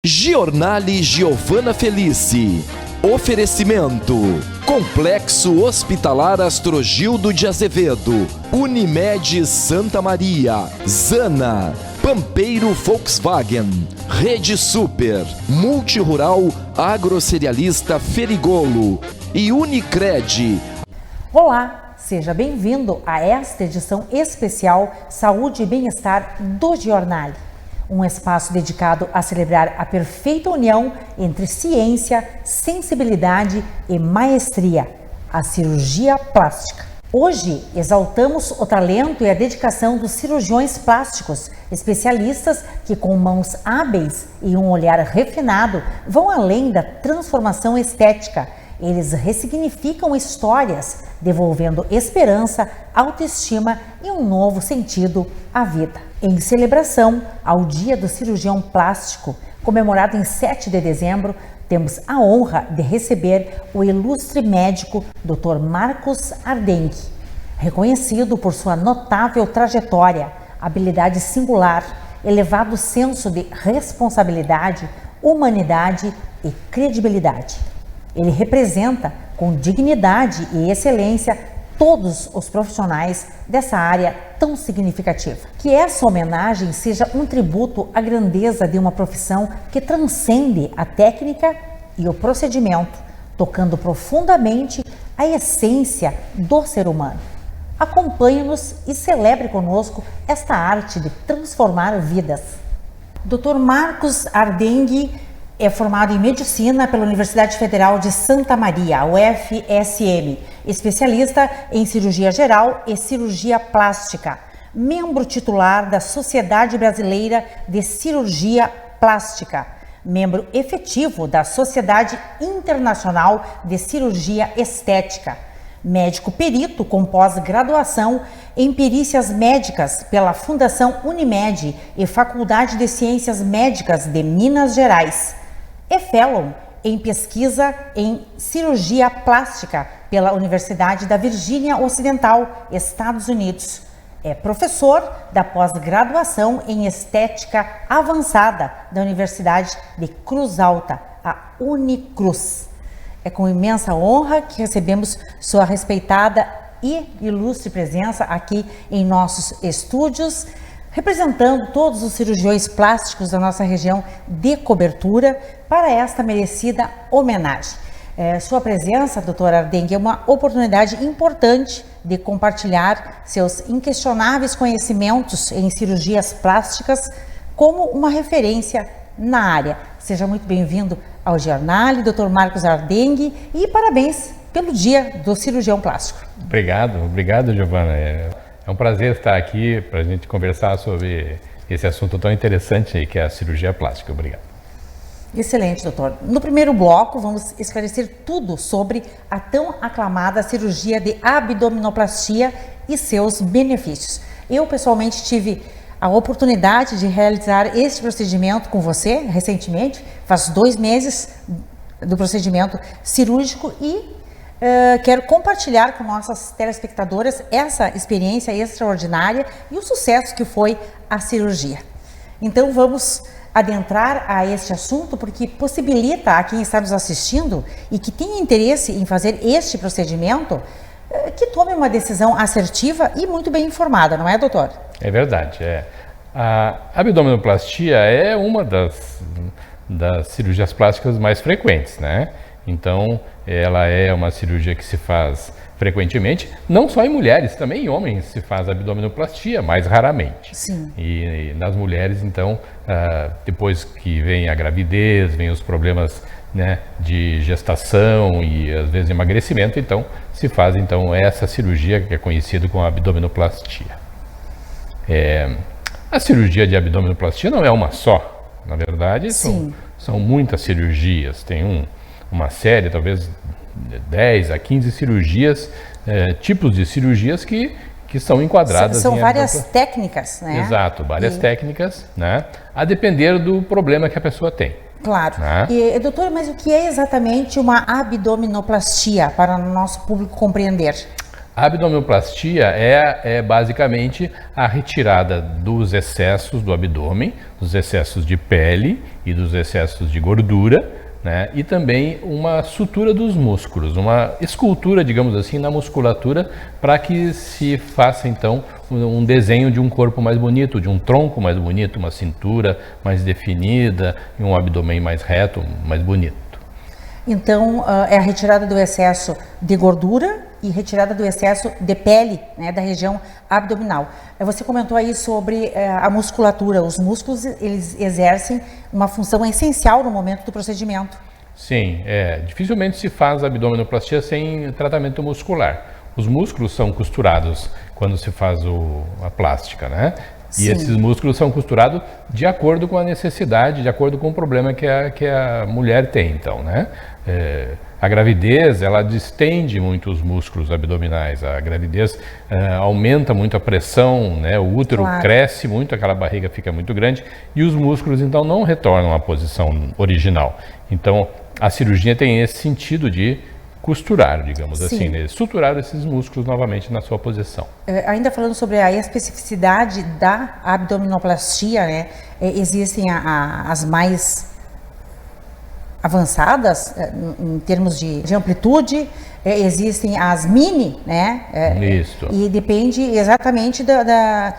Giornale Giovana Felice. Oferecimento: Complexo Hospitalar Astrogildo de Azevedo, Unimed Santa Maria, Zana, Pampeiro Volkswagen, Rede Super, Multirural Agrocerealista Ferigolo e Unicred. Olá, seja bem-vindo a esta edição especial Saúde e Bem-Estar do Giornale. Um espaço dedicado a celebrar a perfeita união entre ciência, sensibilidade e maestria, a cirurgia plástica. Hoje, exaltamos o talento e a dedicação dos cirurgiões plásticos, especialistas que, com mãos hábeis e um olhar refinado, vão além da transformação estética. Eles ressignificam histórias, devolvendo esperança, autoestima e um novo sentido à vida. Em celebração ao Dia do Cirurgião Plástico, comemorado em 7 de dezembro, temos a honra de receber o ilustre médico Dr. Marcos Ardenghy, reconhecido por sua notável trajetória, habilidade singular, elevado senso de responsabilidade, humanidade e credibilidade. Ele representa com dignidade e excelência todos os profissionais dessa área tão significativa. Que essa homenagem seja um tributo à grandeza de uma profissão que transcende a técnica e o procedimento, tocando profundamente a essência do ser humano. Acompanhe-nos e celebre conosco esta arte de transformar vidas. Dr. Marcos Ardenghy é formado em Medicina pela Universidade Federal de Santa Maria, UFSM, especialista em cirurgia geral e cirurgia plástica, membro titular da Sociedade Brasileira de Cirurgia Plástica, membro efetivo da Sociedade Internacional de Cirurgia Estética, médico perito com pós-graduação em perícias médicas pela Fundação Unimed e Faculdade de Ciências Médicas de Minas Gerais. É fellow em pesquisa em cirurgia plástica pela Universidade da Virgínia Ocidental, Estados Unidos. É professor da pós-graduação em estética avançada da Universidade de Cruz Alta, a Unicruz. É com imensa honra que recebemos sua respeitada e ilustre presença aqui em nossos estúdios, representando todos os cirurgiões plásticos da nossa região de cobertura para esta merecida homenagem. Sua presença, doutor Ardenghy, é uma oportunidade importante de compartilhar seus inquestionáveis conhecimentos em cirurgias plásticas como uma referência na área. Seja muito bem-vindo ao Giornale, doutor Marcos Ardenghy, e parabéns pelo Dia do Cirurgião Plástico. Obrigado, Giovana. É um prazer estar aqui para a gente conversar sobre esse assunto tão interessante que é a cirurgia plástica. Obrigado. Excelente, doutor. No primeiro bloco, vamos esclarecer tudo sobre a tão aclamada cirurgia de abdominoplastia e seus benefícios. Eu, pessoalmente, tive a oportunidade de realizar este procedimento com você recentemente, faz 2 meses do procedimento cirúrgico e quero compartilhar com nossas telespectadoras essa experiência extraordinária e o sucesso que foi a cirurgia. Então vamos adentrar a este assunto porque possibilita a quem está nos assistindo e que tem interesse em fazer este procedimento que tome uma decisão assertiva e muito bem informada, não é, doutor? É verdade. A abdominoplastia é uma das cirurgias plásticas mais frequentes, né? Então, ela é uma cirurgia que se faz frequentemente, não só em mulheres, também em homens se faz abdominoplastia, mais raramente. Sim. E nas mulheres, então, depois que vem a gravidez, vem os problemas, né, de gestação e às vezes emagrecimento, então se faz essa cirurgia que é conhecida como abdominoplastia. A cirurgia de abdominoplastia não é uma só, na verdade, são muitas cirurgias, tem uma série, talvez 10 a 15 cirurgias, tipos de cirurgias que são enquadradas. São várias técnicas, né? Exato, várias técnicas, né? A depender do problema que a pessoa tem. Claro. Né? E, doutor, mas o que é exatamente uma abdominoplastia para o nosso público compreender? A abdominoplastia é basicamente a retirada dos excessos do abdômen, dos excessos de pele e dos excessos de gordura, né? E também uma sutura dos músculos, uma escultura, digamos assim, na musculatura, para que se faça então um desenho de um corpo mais bonito, de um tronco mais bonito, uma cintura mais definida e um abdômen mais reto, mais bonito. Então, é a retirada do excesso de gordura e retirada do excesso de pele, né, da região abdominal. Você comentou aí sobre a musculatura. Os músculos, eles exercem uma função essencial no momento do procedimento. Sim, dificilmente se faz abdominoplastia sem tratamento muscular. Os músculos são costurados quando se faz a plástica, né? E Sim. esses músculos são costurados de acordo com a necessidade, de acordo com o problema que a mulher tem, então, né? A gravidez, ela distende muito os músculos abdominais. A gravidez aumenta muito a pressão, né? O útero cresce muito, aquela barriga fica muito grande e os músculos, então, não retornam à posição original. Então, a cirurgia tem esse sentido de costurar, digamos assim, né? Suturar esses músculos novamente na sua posição. Ainda falando sobre a especificidade da abdominoplastia, né? Existem as mais avançadas em termos de amplitude, existem as mini, né? Isso. E depende exatamente da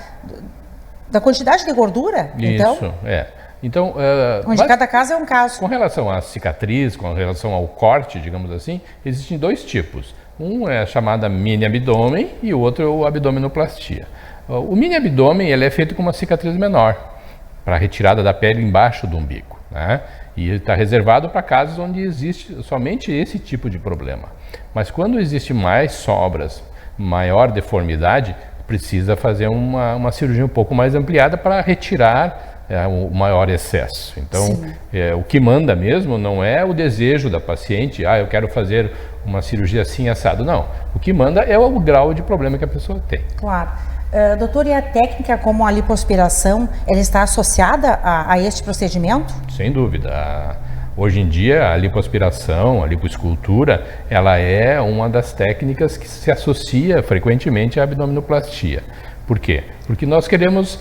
quantidade de gordura. Isso, Então, onde cada caso é um caso. Com relação à cicatriz, com relação ao corte, digamos assim, existem dois tipos. Um é a chamada mini abdômen e o outro é o abdominoplastia. O mini abdômen ele é feito com uma cicatriz menor, para retirada da pele embaixo do umbigo, né? E ele está reservado para casos onde existe somente esse tipo de problema. Mas quando existe mais sobras, maior deformidade, precisa fazer uma cirurgia um pouco mais ampliada para retirar o maior excesso. Então, o que manda mesmo não é o desejo da paciente, eu quero fazer uma cirurgia assim assado. Não, o que manda é o grau de problema que a pessoa tem. Claro. Doutor, e a técnica como a lipoaspiração, ela está associada a este procedimento? Sem dúvida. Hoje em dia, a lipoaspiração, a lipoescultura, ela é uma das técnicas que se associa frequentemente à abdominoplastia. Por quê? Porque nós queremos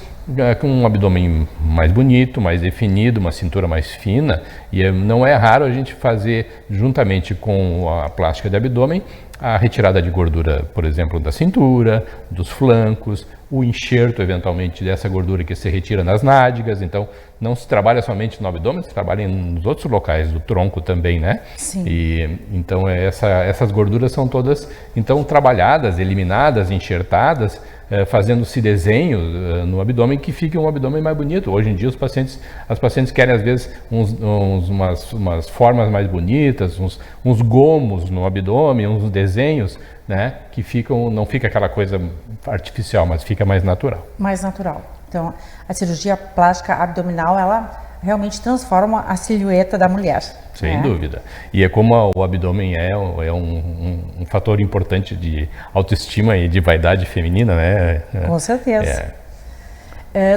com um abdômen mais bonito, mais definido, uma cintura mais fina, e não é raro a gente fazer, juntamente com a plástica de abdômen, a retirada de gordura, por exemplo, da cintura, dos flancos, o enxerto, eventualmente, dessa gordura que se retira nas nádegas. Então, não se trabalha somente no abdômen, se trabalha nos outros locais do tronco também, né? Sim. E, então, essas gorduras são todas, então, trabalhadas, eliminadas, enxertadas, fazendo-se desenhos no abdômen que fique um abdômen mais bonito. Hoje em dia as pacientes querem às vezes umas formas mais bonitas, uns gomos no abdômen, uns desenhos, né, que não fica aquela coisa artificial, mas fica mais natural. Mais natural. Então, a cirurgia plástica abdominal, ela realmente transforma a silhueta da mulher. Sem dúvida. E é como o abdômen é um fator importante de autoestima e de vaidade feminina, né? Com certeza.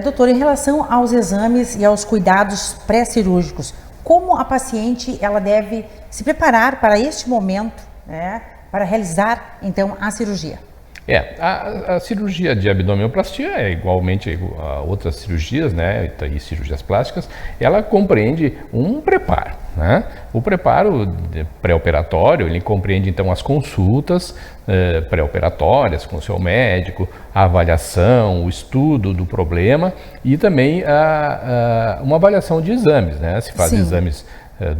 Doutor, em relação aos exames e aos cuidados pré-cirúrgicos, como a paciente ela deve se preparar para este momento, né, para realizar, então, a cirurgia? A cirurgia de abdominoplastia é igualmente a outras cirurgias, né, e cirurgias plásticas, ela compreende um preparo, né? O preparo pré-operatório, ele compreende então as consultas pré-operatórias com o seu médico, a avaliação, o estudo do problema e também uma avaliação de exames, né? Se faz exames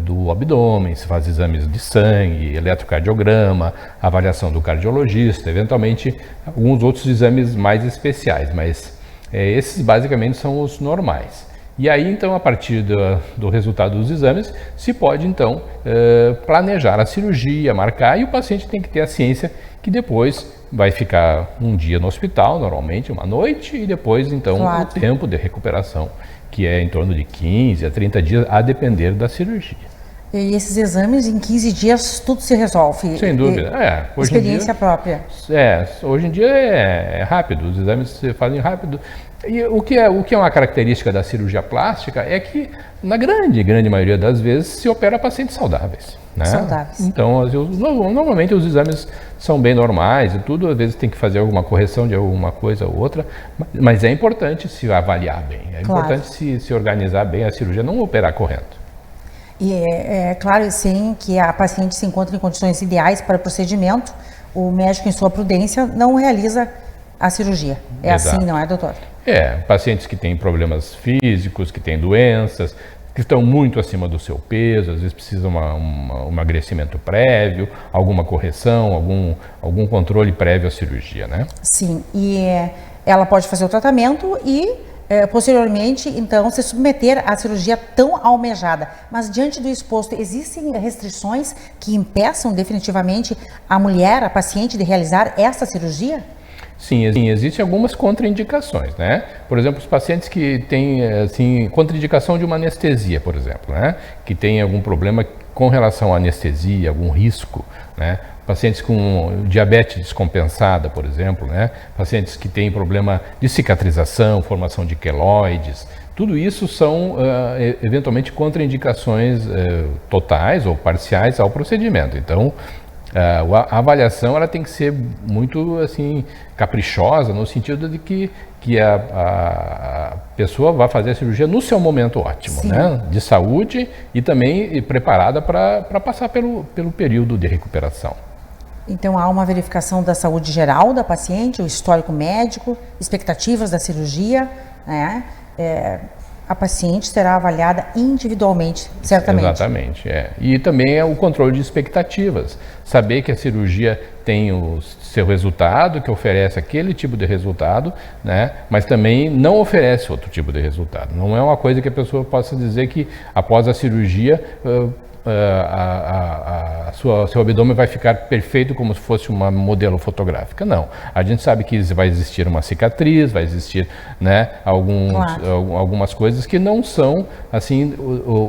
do abdômen, se faz exames de sangue, eletrocardiograma, avaliação do cardiologista, eventualmente alguns outros exames mais especiais, mas esses basicamente são os normais. E aí então, a partir do resultado dos exames, se pode então planejar a cirurgia, marcar, e o paciente tem que ter a ciência que depois vai ficar um dia no hospital, normalmente uma noite, e depois então o tempo de recuperação, que é em torno de 15 a 30 dias, a depender da cirurgia. E esses exames, em 15 dias, tudo se resolve? Sem dúvida. Experiência própria? Hoje em dia é rápido, os exames se fazem rápido E o que é uma característica da cirurgia plástica é que, na grande maioria das vezes, se opera pacientes saudáveis. Né? Saudáveis. Então, normalmente os exames são bem normais e tudo, às vezes tem que fazer alguma correção de alguma coisa ou outra, mas é importante se avaliar bem, importante se organizar bem a cirurgia, não operar correndo. E é claro, sim, que a paciente se encontra em condições ideais para o procedimento, o médico, em sua prudência, não realiza a cirurgia. É Exato. assim, não é, doutor? Pacientes que têm problemas físicos, que têm doenças, que estão muito acima do seu peso, às vezes precisam um emagrecimento prévio, alguma correção, algum controle prévio à cirurgia, né? Sim, e ela pode fazer o tratamento e, posteriormente, então, se submeter à cirurgia tão almejada. Mas, diante do exposto, existem restrições que impeçam definitivamente a mulher, a paciente, de realizar essa cirurgia? Sim, existem algumas contraindicações, né? Por exemplo, os pacientes que têm, assim, contraindicação de uma anestesia, por exemplo, né? Que tem algum problema com relação à anestesia, algum risco, né? Pacientes com diabetes descompensada, por exemplo, né? Pacientes que têm problema de cicatrização, formação de queloides, tudo isso são, eventualmente, contraindicações totais ou parciais ao procedimento. Então, a avaliação ela tem que ser muito assim caprichosa, no sentido de que a pessoa vai fazer a cirurgia no seu momento ótimo, né? De saúde e também preparada para passar pelo período de recuperação. Então, há uma verificação da saúde geral da paciente, o histórico médico, expectativas da cirurgia, né? A paciente será avaliada individualmente, certamente. Exatamente, E também é o controle de expectativas. Saber que a cirurgia tem o seu resultado, que oferece aquele tipo de resultado, né? Mas também não oferece outro tipo de resultado. Não é uma coisa que a pessoa possa dizer que após a cirurgia seu abdômen vai ficar perfeito como se fosse uma modelo fotográfica. Não. A gente sabe que vai existir uma cicatriz, vai existir, né, algumas coisas que não são assim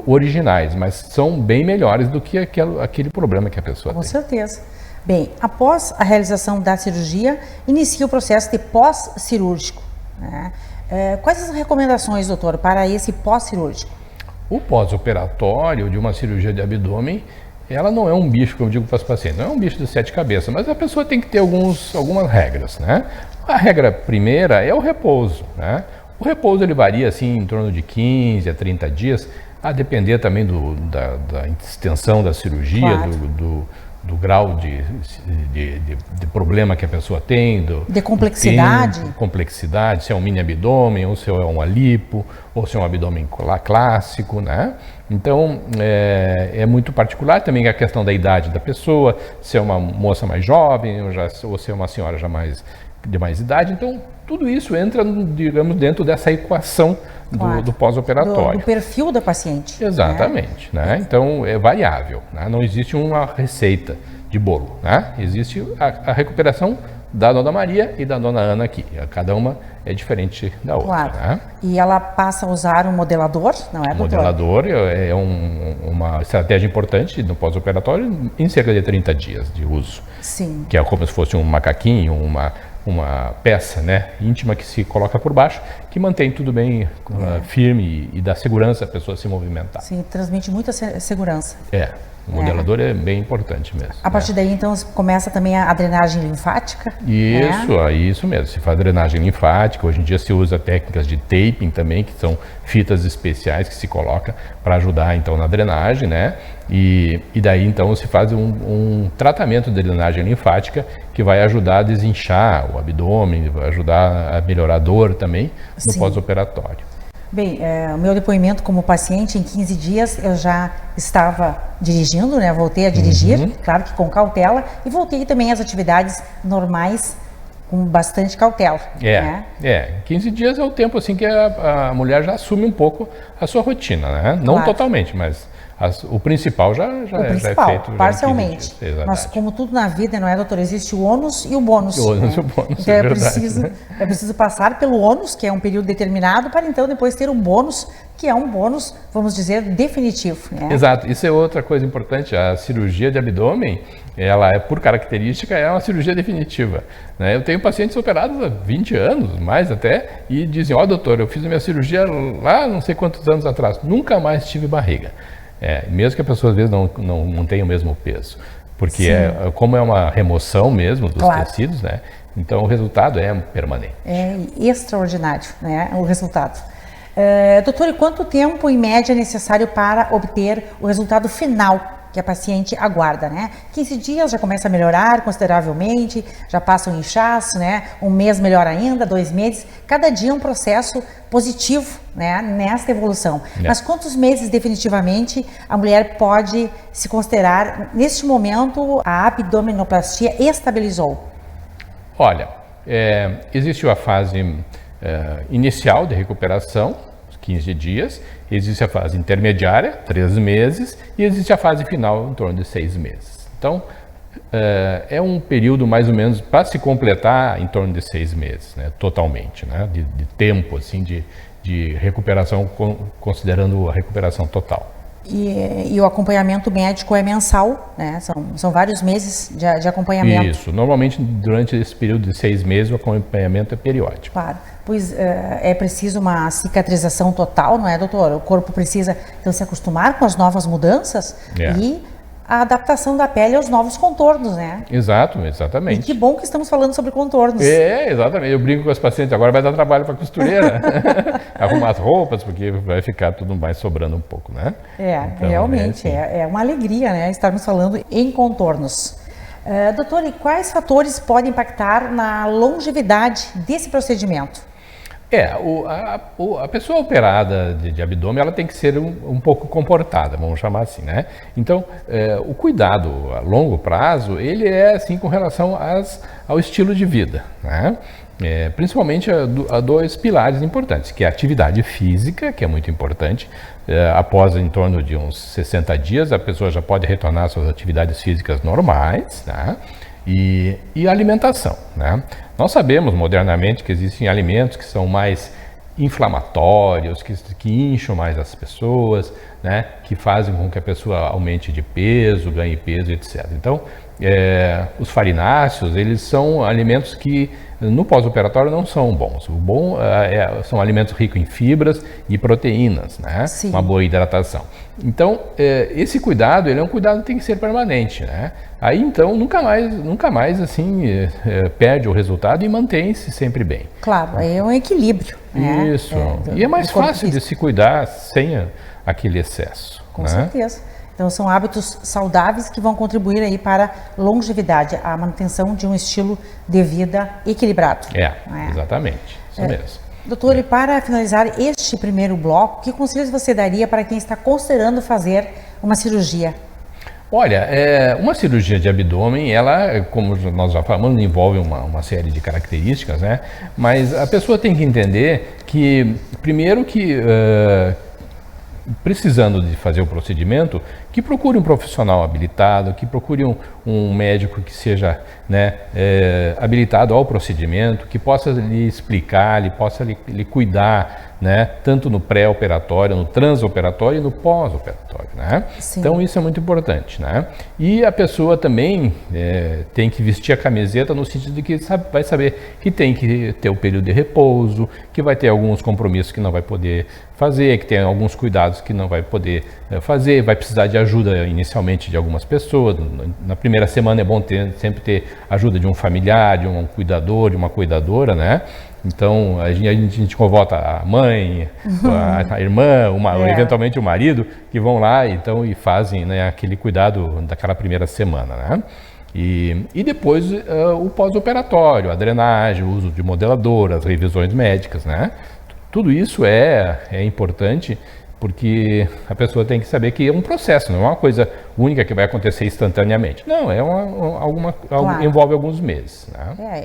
originais, mas são bem melhores do que aquele problema que a pessoa tem. Com certeza. Bem, após a realização da cirurgia, inicia o processo de pós-cirúrgico, né? Quais as recomendações, doutor, para esse pós-cirúrgico? O pós-operatório de uma cirurgia de abdômen, ela não é um bicho, como eu digo para os pacientes, não é um bicho de 7 cabeças, mas a pessoa tem que ter algumas regras, né? A regra primeira é o repouso, né? O repouso ele varia assim em torno de 15 a 30 dias, a depender também da extensão da cirurgia, do grau de problema que a pessoa tem, de complexidade. Complexidade, se é um mini abdômen, ou se é um alipo, ou se é um abdômen clássico, né? Então, é muito particular também a questão da idade da pessoa, se é uma moça mais jovem, ou se é uma senhora já de mais idade. Então, tudo isso entra, digamos, dentro dessa equação do pós-operatório. Do perfil da paciente. Exatamente, né? Então é variável, né? Não existe uma receita de bolo, né? Existe a recuperação da Dona Maria e da Dona Ana aqui. Cada uma é diferente da outra. Claro. Né? E ela passa a usar um modelador, não é, doutor? O modelador é uma estratégia importante no pós-operatório em cerca de 30 dias de uso. Sim. Que é como se fosse um macaquinho, uma peça, né, íntima que se coloca por baixo, que mantém tudo bem firme e dá segurança à pessoa se movimentar. Sim, transmite muita segurança. O modelador é bem importante mesmo. A partir daí, então, começa também a drenagem linfática? Isso mesmo. Se faz drenagem linfática. Hoje em dia se usa técnicas de taping também, que são fitas especiais que se coloca para ajudar, então, na drenagem, né? E daí, então, se faz um tratamento de drenagem linfática que vai ajudar a desinchar o abdômen, vai ajudar a melhorar a dor também no pós-operatório. Bem, o meu depoimento como paciente, em 15 dias eu já estava dirigindo, né? Voltei a dirigir, claro que com cautela, e voltei também às atividades normais com bastante cautela. 15 dias é o tempo assim que a mulher já assume um pouco a sua rotina, né? Não totalmente, mas o principal já é feito. Parcialmente. Mas como tudo na vida, não é, doutor? Existe o ônus e o bônus. O ônus e o bônus, então é preciso passar pelo ônus, que é um período determinado, para então depois ter o bônus, que é um bônus, vamos dizer, definitivo, né? Exato, isso é outra coisa importante. A cirurgia de abdômen, ela é, por característica, é uma cirurgia definitiva, né? Eu tenho pacientes operados há 20 anos, mais até, e dizem, doutor, eu fiz a minha cirurgia lá não sei quantos anos atrás, nunca mais tive barriga. Mesmo que a pessoa às vezes não tenha o mesmo peso, porque como é uma remoção mesmo dos tecidos, né? Então o resultado é permanente. É extraordinário, né, o resultado. Doutor, e quanto tempo em média é necessário para obter o resultado final que a paciente aguarda, né? 15 dias já começa a melhorar consideravelmente, já passa o inchaço, né? Um mês melhor ainda, 2 meses. Cada dia é um processo positivo, né? Nesta evolução. Mas quantos meses definitivamente a mulher pode se considerar, neste momento, a abdominoplastia estabilizou? Olha, existe a fase inicial de recuperação, 15 dias, existe a fase intermediária, 3 meses, e existe a fase final, em torno de 6 meses. Então, é um período mais ou menos para se completar em torno de 6 meses, né, totalmente, né, de tempo, assim, de recuperação, considerando a recuperação total. E o acompanhamento médico é mensal, né? São vários meses de acompanhamento. Isso, normalmente durante esse período de 6 meses o acompanhamento é periódico. Claro, pois é preciso uma cicatrização total, não é, doutor? O corpo precisa então se acostumar com as novas mudanças e a adaptação da pele aos novos contornos, né? Exatamente. E que bom que estamos falando sobre contornos. Exatamente. Eu brinco com as pacientes, agora vai dar trabalho para a costureira. Arrumar as roupas, porque vai ficar tudo mais sobrando um pouco, né? Então, realmente, é uma alegria, né, estarmos falando em contornos. Doutor, e quais fatores podem impactar na longevidade desse procedimento? A pessoa operada de abdômen, ela tem que ser um pouco comportada, vamos chamar assim, né? Então, o cuidado a longo prazo, ele é assim com relação ao estilo de vida, né? Principalmente a 2 pilares importantes, que é a atividade física, que é muito importante. Após em torno de uns 60 dias, a pessoa já pode retornar às suas atividades físicas normais, né? E a alimentação, né? Nós sabemos modernamente que existem alimentos que são mais inflamatórios, que incham mais as pessoas, né? Que fazem com que a pessoa aumente de peso, ganhe peso, etc. Então, os farináceos, eles são alimentos que no pós-operatório não são bons. O bom são alimentos ricos em fibras e proteínas, né? Sim. Uma boa hidratação. Então, esse cuidado, ele é um cuidado que tem que ser permanente, né? Aí, então, nunca mais assim, perde o resultado e mantém-se sempre bem. Claro, é um equilíbrio, né? Isso. E é mais fácil de se cuidar sem aquele excesso. Com certeza. Então, são hábitos saudáveis que vão contribuir aí para a longevidade, a manutenção de um estilo de vida equilibrado. Exatamente. Isso mesmo. Doutor, e para finalizar este primeiro bloco, que conselhos você daria para quem está considerando fazer uma cirurgia? Olha, uma cirurgia de abdômen, ela, como nós já falamos, envolve uma série de características, né? Mas a pessoa tem que entender que, primeiro que, precisando de fazer o procedimento, que procure um profissional habilitado, que procure um médico que seja, né, habilitado ao procedimento, que possa lhe explicar, possa lhe cuidar, né, tanto no pré-operatório, no transoperatório e no pós-operatório, né? Então isso é muito importante, né? E a pessoa também tem que vestir a camiseta no sentido de que vai saber que tem que ter o período de repouso, que vai ter alguns compromissos que não vai poder fazer, que tem alguns cuidados que não vai poder fazer, vai precisar de ajuda inicialmente de algumas pessoas. Na primeira semana é bom sempre ter ajuda de um familiar, de um cuidador, de uma cuidadora, né? Então, a gente convoca a mãe, a irmã, eventualmente o marido, que vão lá e fazem, né, aquele cuidado daquela primeira semana, né? E depois o pós-operatório, a drenagem, o uso de modeladoras, revisões médicas, né? Tudo isso é importante, porque a pessoa tem que saber que é um processo, não é uma coisa única que vai acontecer instantaneamente. Não, Claro. Envolve alguns meses, né?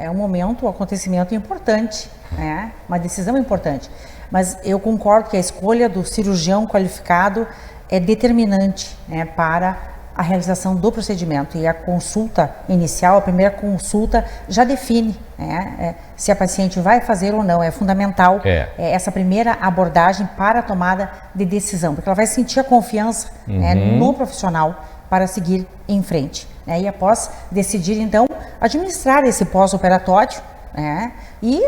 É um momento, um acontecimento importante, né? Uma decisão importante. Mas eu concordo que a escolha do cirurgião qualificado é determinante, né, para a realização do procedimento. E a consulta inicial, a primeira consulta, já define, né, se a paciente vai fazer ou não. É fundamental essa primeira abordagem para a tomada de decisão, porque ela vai sentir a confiança né, no profissional para seguir em frente. Né, e após decidir, então, administrar esse pós-operatório né, e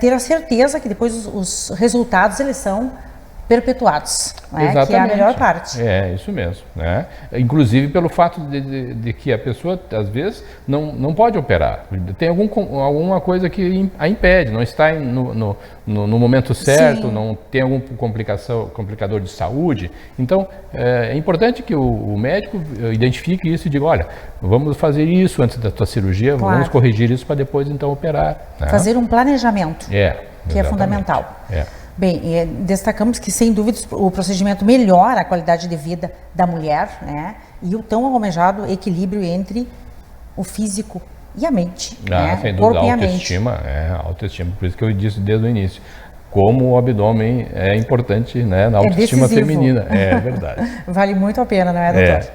ter a certeza que depois os resultados eles são perpetuados, né? Que é a melhor parte. É, isso mesmo. Né? Inclusive pelo fato de que a pessoa, às vezes, não pode operar. Tem alguma coisa que a impede, não está no momento certo, Sim. não tem algum complicador de saúde. Então, é importante que o médico identifique isso e diga, olha, vamos fazer isso antes da tua cirurgia, claro. Vamos corrigir isso para depois, então, operar. Né? Fazer um planejamento, que exatamente. É fundamental. Bem, destacamos que, sem dúvida, o procedimento melhora a qualidade de vida da mulher, né? E o tão almejado equilíbrio entre o físico e a mente, né? Sem dúvida, a autoestima, autoestima, por isso que eu disse desde o início, como o abdômen é importante, né, na autoestima feminina. É verdade. Vale muito a pena, não é, doutor?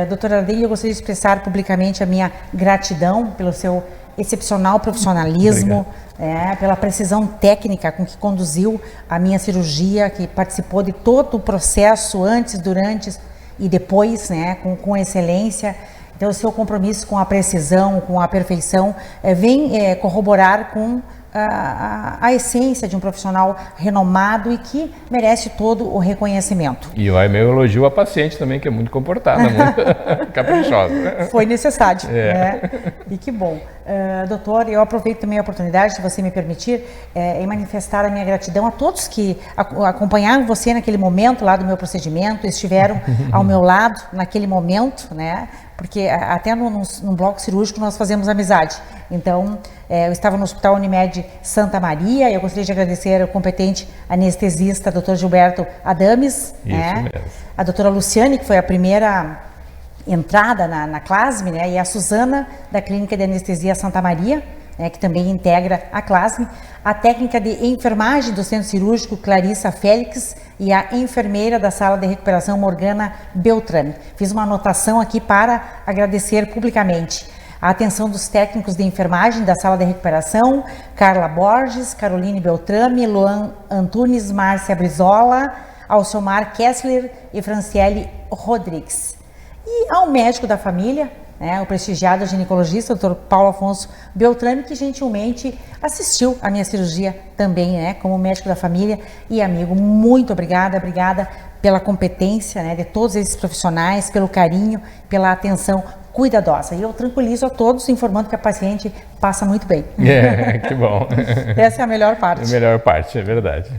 Doutora Ardengue, eu gostaria de expressar publicamente a minha gratidão pelo seu excepcional profissionalismo, pela precisão técnica com que conduziu a minha cirurgia, que participou de todo o processo, antes, durante e depois, né, com excelência. Então, o seu compromisso com a precisão, com a perfeição, vem corroborar com a essência de um profissional renomado e que merece todo o reconhecimento. E meu elogio à paciente também, que é muito comportada, muito caprichosa. Foi necessário, né? E que bom. Doutor, eu aproveito também a oportunidade, se você me permitir, em manifestar a minha gratidão a todos que acompanharam você naquele momento lá do meu procedimento, estiveram ao meu lado naquele momento, né? Porque até num bloco cirúrgico nós fazemos amizade. Então, eu estava no Hospital Unimed Santa Maria, e eu gostaria de agradecer ao competente anestesista, Dr. Gilberto Adames, né? A doutora Luciane, que foi a primeira entrada na CLASME, né? E a Suzana, da Clínica de Anestesia Santa Maria, né? Que também integra a CLASME, a técnica de enfermagem do Centro Cirúrgico, Clarissa Félix, e a enfermeira da Sala de Recuperação, Morgana Beltrame. Fiz uma anotação aqui para agradecer publicamente a atenção dos técnicos de enfermagem da Sala de Recuperação, Carla Borges, Caroline Beltrame, Luan Antunes, Márcia Brizola, Alcimar Kessler e Franciele Rodrigues. E ao médico da família, né, o prestigiado ginecologista, Dr. Paulo Afonso Beltrame, que gentilmente assistiu à minha cirurgia também, né, como médico da família e amigo. Muito obrigada pela competência, né, de todos esses profissionais, pelo carinho, pela atenção cuidadosa. E eu tranquilizo a todos informando que a paciente passa muito bem. Que bom. Essa é a melhor parte. A melhor parte, é verdade.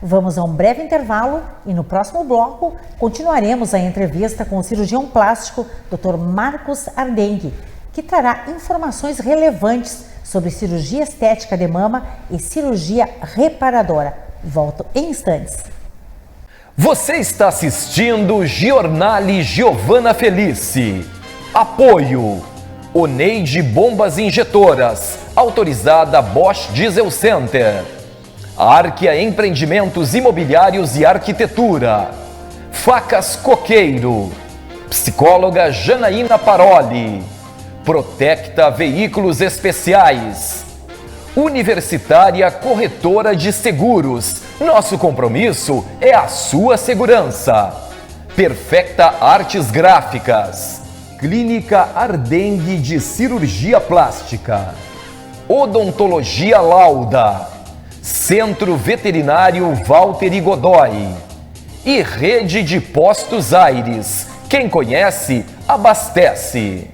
Vamos a um breve intervalo e no próximo bloco continuaremos a entrevista com o cirurgião plástico Dr. Marcos Ardengue, que trará informações relevantes sobre cirurgia estética de mama e cirurgia reparadora. Volto em instantes. Você está assistindo Giornale Giovana Felice. Apoio: Oneide Bombas Injetoras, autorizada Bosch Diesel Center. Arquia Empreendimentos Imobiliários e Arquitetura. Facas Coqueiro. Psicóloga Janaína Paroli. Protecta Veículos Especiais. Universitária Corretora de Seguros. Nosso compromisso é a sua segurança. Perfecta Artes Gráficas. Clínica Ardengue de Cirurgia Plástica. Odontologia Lauda. Centro Veterinário Valtteri Godoy. E Rede de Postos Aires. Quem conhece, abastece.